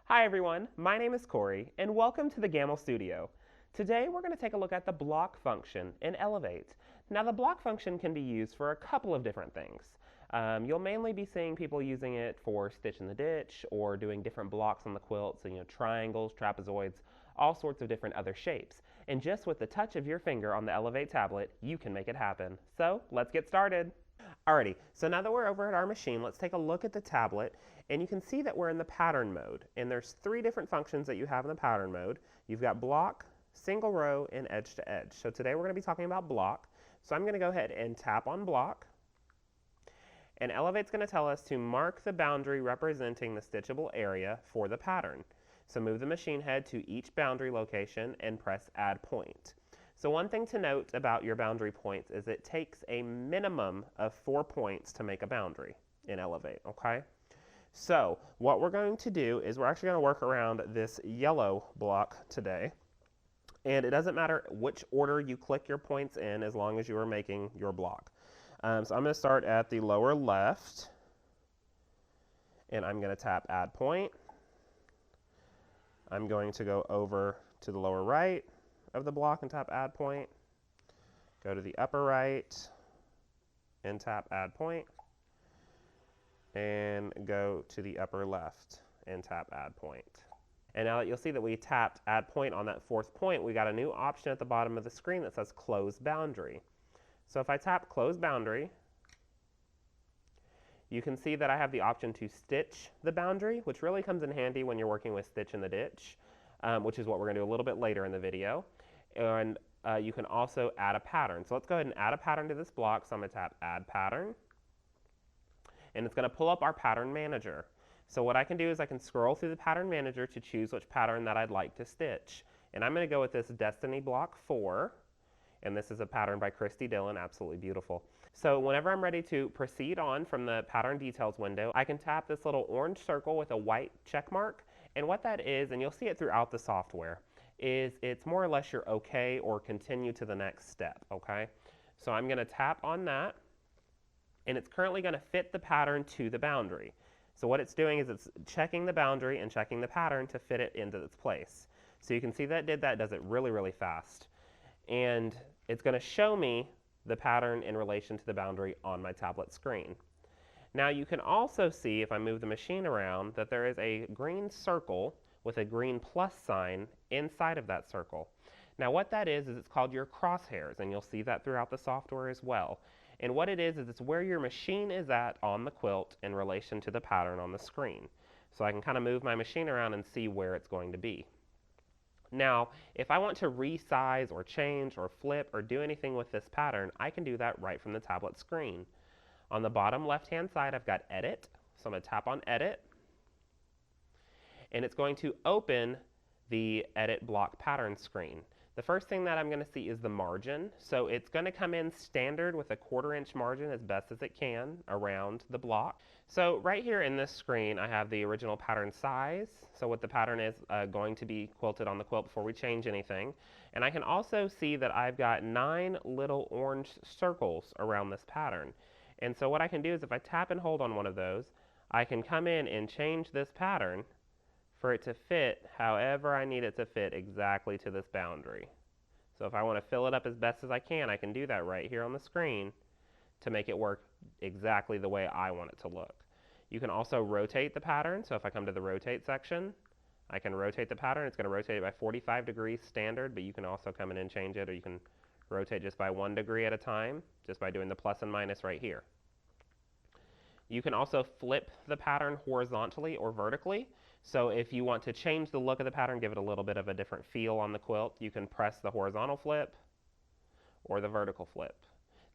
Hi everyone, my name is Corey, and welcome to the Gamble Studio. Today we're going to take a look at the block function in Elevate. Now the block function can be used for a couple of different things. You'll mainly be seeing people using it for stitch in the ditch or doing different blocks on the quilt, so triangles, trapezoids, all sorts of different other shapes. And just with the touch of your finger on the Elevate tablet, you can make it happen. So let's get started. Alrighty, so now that we're over at our machine, let's take a look at the tablet, and you can see that we're in the pattern mode. And there's three different functions that you have in the pattern mode. You've got block, single row, and edge to edge. So today we're going to be talking about block. So I'm going to go ahead and tap on block, and Elevate's going to tell us to mark the boundary representing the stitchable area for the pattern. So move the machine head to each boundary location and press add point. So one thing to note about your boundary points is it takes a minimum of 4 points to make a boundary in Elevate, okay? So what we're going to do is we're actually going to work around this yellow block today. And it doesn't matter which order you click your points in as long as you are making your block. So I'm going to start at the lower left, and I'm going to tap add point. I'm going to go over to the lower right of the block and tap add point. Go to the upper right and tap add point. And go to the upper left and tap add point. And now that you'll see that we tapped add point on that fourth point, we got a new option at the bottom of the screen that says close boundary. So if I tap close boundary, you can see that I have the option to stitch the boundary, which really comes in handy when you're working with stitch in the ditch, which is what we're going to do a little bit later in the video. And you can also add a pattern. So let's go ahead and add a pattern to this block. So I'm going to tap add pattern, and it's going to pull up our pattern manager. So what I can do is I can scroll through the pattern manager to choose which pattern that I'd like to stitch. And I'm going to go with this Destiny Block 4. And this is a pattern by Christy Dillon, absolutely beautiful. So whenever I'm ready to proceed on from the pattern details window, I can tap this little orange circle with a white check mark. And what that is, and you'll see it throughout the software, is it's more or less your okay or continue to the next step, okay? So I'm going to tap on that, and it's currently going to fit the pattern to the boundary. So what it's doing is it's checking the boundary and checking the pattern to fit it into its place. So you can see that it did that. It does it really, really fast. And it's going to show me the pattern in relation to the boundary on my tablet screen. Now you can also see, if I move the machine around, that there is a green circle with a green plus sign inside of that circle. Now what that is it's called your crosshairs, and you'll see that throughout the software as well. And what it is it's where your machine is at on the quilt in relation to the pattern on the screen. So I can kind of move my machine around and see where it's going to be. Now, if I want to resize or change or flip or do anything with this pattern, I can do that right from the tablet screen. On the bottom left-hand side, I've got Edit. So I'm going to tap on Edit. And it's going to open the Edit Block Pattern screen. The first thing that I'm going to see is the margin. So it's going to come in standard with a 1/4 inch margin as best as it can around the block. So right here in this screen, I have the original pattern size. So what the pattern is going to be quilted on the quilt before we change anything. And I can also see that I've got 9 little orange circles around this pattern. And so what I can do is if I tap and hold on one of those, I can come in and change this pattern for it to fit however I need it to fit exactly to this boundary. So if I want to fill it up as best as I can do that right here on the screen to make it work exactly the way I want it to look. You can also rotate the pattern. So if I come to the rotate section, I can rotate the pattern. It's going to rotate it by 45 degrees standard, but you can also come in and change it, or you can rotate just by 1 degree at a time, just by doing the plus and minus right here. You can also flip the pattern horizontally or vertically. So if you want to change the look of the pattern, give it a little bit of a different feel on the quilt, you can press the horizontal flip or the vertical flip.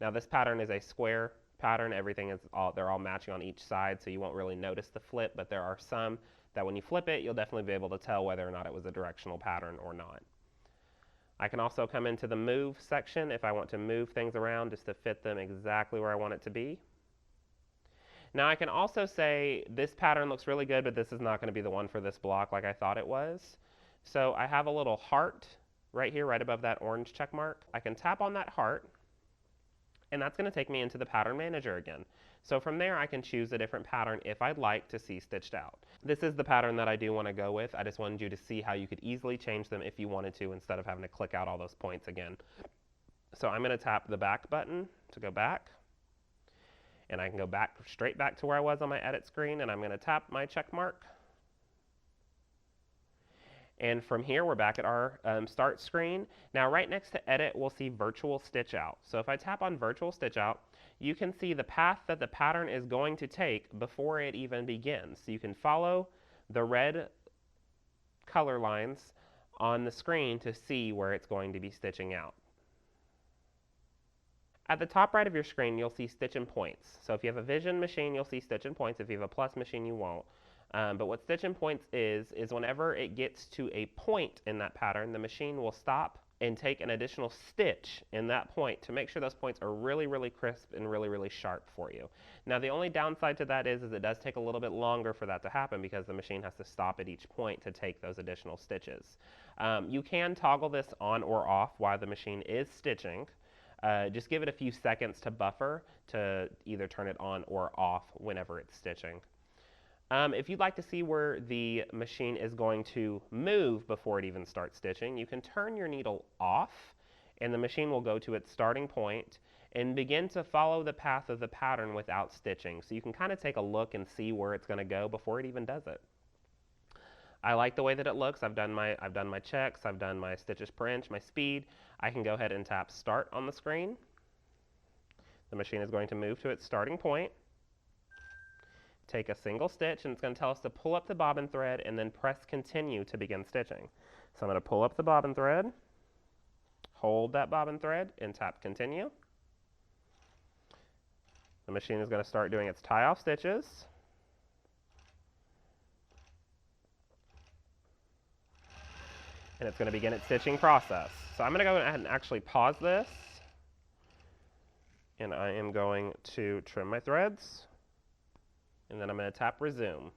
Now this pattern is a square pattern. Everything is they're all matching on each side, so you won't really notice the flip, but there are some that when you flip it, you'll definitely be able to tell whether or not it was a directional pattern or not. I can also come into the move section if I want to move things around just to fit them exactly where I want it to be. Now I can also say this pattern looks really good, but this is not going to be the one for this block like I thought it was. So I have a little heart right here, right above that orange check mark. I can tap on that heart, and that's going to take me into the pattern manager again. So from there, I can choose a different pattern if I'd like to see stitched out. This is the pattern that I do want to go with. I just wanted you to see how you could easily change them if you wanted to instead of having to click out all those points again. So I'm going to tap the back button to go back. And I can go back straight back to where I was on my edit screen, and I'm going to tap my check mark. And from here, we're back at our start screen. Now, right next to edit, we'll see virtual stitch out. So if I tap on virtual stitch out, you can see the path that the pattern is going to take before it even begins. So you can follow the red color lines on the screen to see where it's going to be stitching out. At the top right of your screen, you'll see stitch and points. So if you have a Vision machine, you'll see stitch and points. If you have a Plus machine, you won't. But what stitch and points is whenever it gets to a point in that pattern, the machine will stop and take an additional stitch in that point to make sure those points are really, really crisp and really, really sharp for you. Now, the only downside to that is it does take a little bit longer for that to happen because the machine has to stop at each point to take those additional stitches. You can toggle this on or off while the machine is stitching. Just give it a few seconds to buffer to either turn it on or off whenever it's stitching. If you'd like to see where the machine is going to move before it even starts stitching, you can turn your needle off and the machine will go to its starting point and begin to follow the path of the pattern without stitching. So you can kind of take a look and see where it's going to go before it even does it. I like the way that it looks. I've done my checks, I've done my stitches per inch, my speed. I can go ahead and tap start on the screen. The machine is going to move to its starting point. Take a single stitch, and it's going to tell us to pull up the bobbin thread and then press continue to begin stitching. So I'm going to pull up the bobbin thread, hold that bobbin thread, and tap continue. The machine is going to start doing its tie-off stitches. And it's going to begin its stitching process. So I'm going to go ahead and actually pause this. And I am going to trim my threads. And then I'm going to tap resume.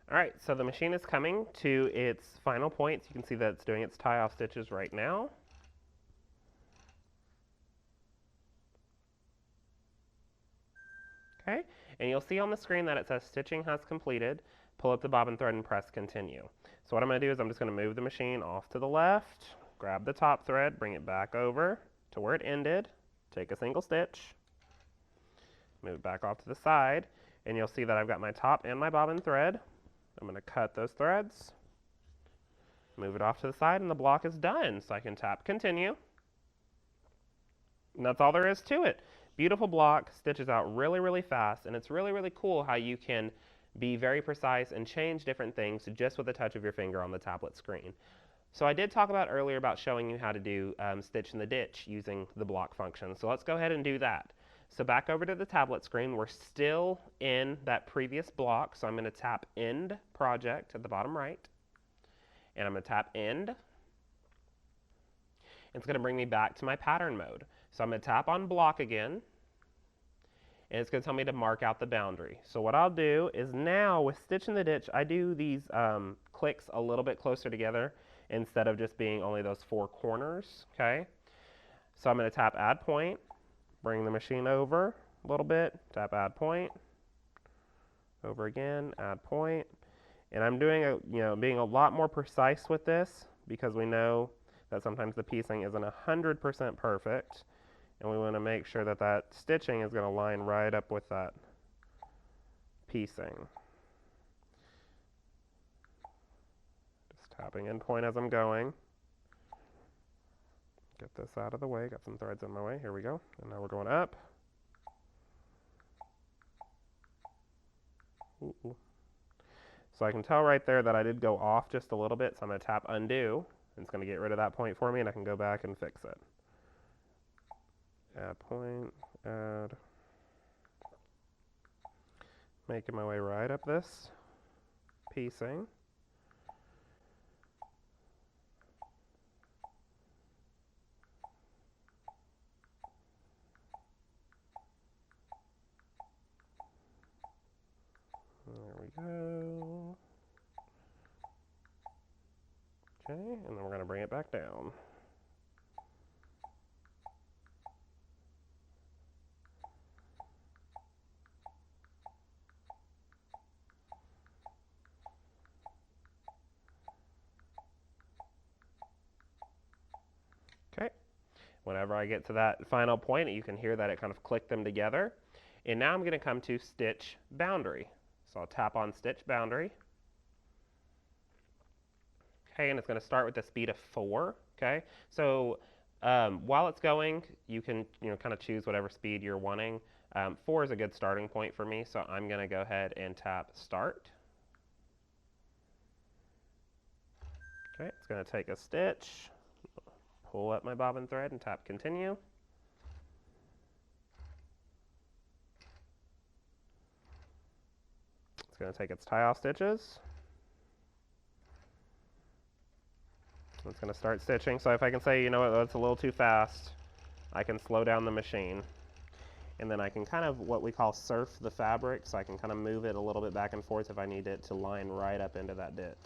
All right, so the machine is coming to its final points. You can see that it's doing its tie-off stitches right now. Okay, and you'll see on the screen that it says stitching has completed. Pull up the bobbin thread and press continue. So what I'm going to do is I'm just going to move the machine off to the left, grab the top thread, bring it back over to where it ended, take a single stitch, move it back off to the side, and you'll see that I've got my top and my bobbin thread. I'm going to cut those threads, move it off to the side, and the block is done. So I can tap continue. And that's all there is to it. Beautiful block, stitches out really, really fast, and it's really, really cool how you can be very precise and change different things just with a touch of your finger on the tablet screen. So I did talk about earlier about showing you how to do stitch in the ditch using the block function. So let's go ahead and do that. So back over to the tablet screen, we're still in that previous block, so I'm going to tap End Project at the bottom right, and I'm going to tap End. It's going to bring me back to my pattern mode. So I'm going to tap on Block again, and it's going to tell me to mark out the boundary. So what I'll do is now with Stitch in the Ditch, I do these clicks a little bit closer together instead of just being only those four corners, okay? So I'm going to tap Add Point. Bring the machine over a little bit, tap add point, over again, add point. And I'm doing being a lot more precise with this because we know that sometimes the piecing isn't 100% perfect. And we want to make sure that that stitching is going to line right up with that piecing. Just tapping in point as I'm going. Get this out of the way, got some threads in my way, here we go. And now we're going up. Ooh. So I can tell right there that I did go off just a little bit, so I'm going to tap undo. And it's going to get rid of that point for me, and I can go back and fix it. Add point, add. Making my way right up this piecing. There we go. Okay, and then we're going to bring it back down. Okay, whenever I get to that final point, you can hear that it kind of clicked them together. And now I'm going to come to stitch boundary. So I'll tap on stitch boundary. Okay, and it's going to start with a speed of 4. Okay, so while it's going, you can kind of choose whatever speed you're wanting. 4 is a good starting point for me, so I'm going to go ahead and tap start. Okay, it's going to take a stitch, pull up my bobbin thread and tap continue. It's going to take its tie-off stitches. It's going to start stitching. So if I can say, you know what, that's a little too fast, I can slow down the machine. And then I can kind of what we call surf the fabric, so I can kind of move it a little bit back and forth if I need it to line right up into that ditch.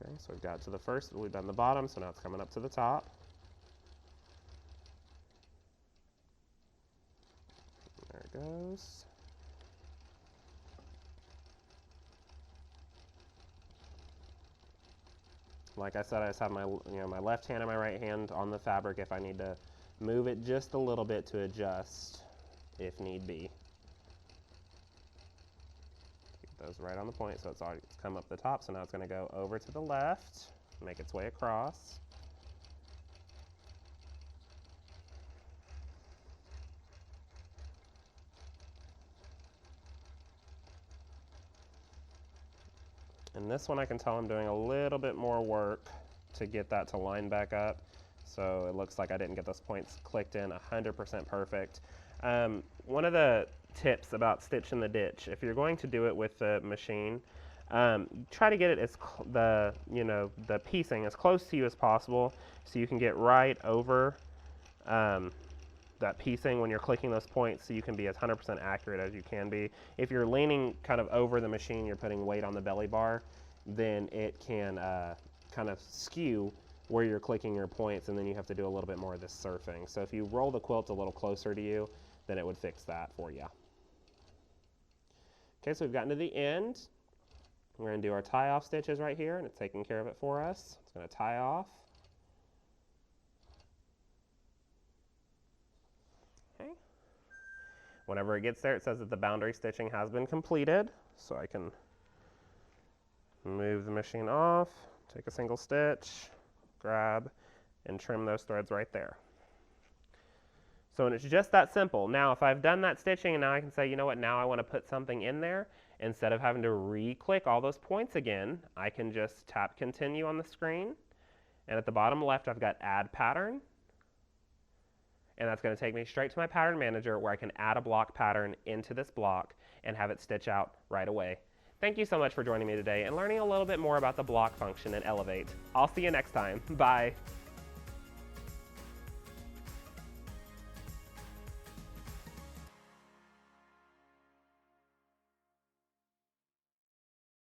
Okay, so we've got to the first, we've done the bottom, so now it's coming up to the top. There it goes. Like I said, I just have my my left hand and my right hand on the fabric if I need to move it just a little bit to adjust if need be. Keep those right on the point, so it's come up the top, so now it's going to go over to the left, make its way across. And this one I can tell I'm doing a little bit more work to get that to line back up. So it looks like I didn't get those points clicked in 100% perfect. One of the tips about stitching the ditch, if you're going to do it with the machine, try to get it the piecing as close to you as possible so you can get right over that piecing when you're clicking those points, so you can be as 100% accurate as you can be. If you're leaning kind of over the machine, you're putting weight on the belly bar, then it can kind of skew where you're clicking your points, and then you have to do a little bit more of this surfing. So if you roll the quilt a little closer to you, then it would fix that for you. Okay, so we've gotten to the end. We're going to do our tie-off stitches right here, and it's taking care of it for us. It's going to tie off. Okay. Whenever it gets there, it says that the boundary stitching has been completed. So I can move the machine off, take a single stitch, grab, and trim those threads right there. So it's just that simple. Now, if I've done that stitching and now I can say, you know what, now I want to put something in there, instead of having to re-click all those points again, I can just tap continue on the screen. And at the bottom left, I've got add pattern. And that's going to take me straight to my pattern manager where I can add a block pattern into this block and have it stitch out right away. Thank you so much for joining me today and learning a little bit more about the block function in Elevate. I'll see you next time. Bye.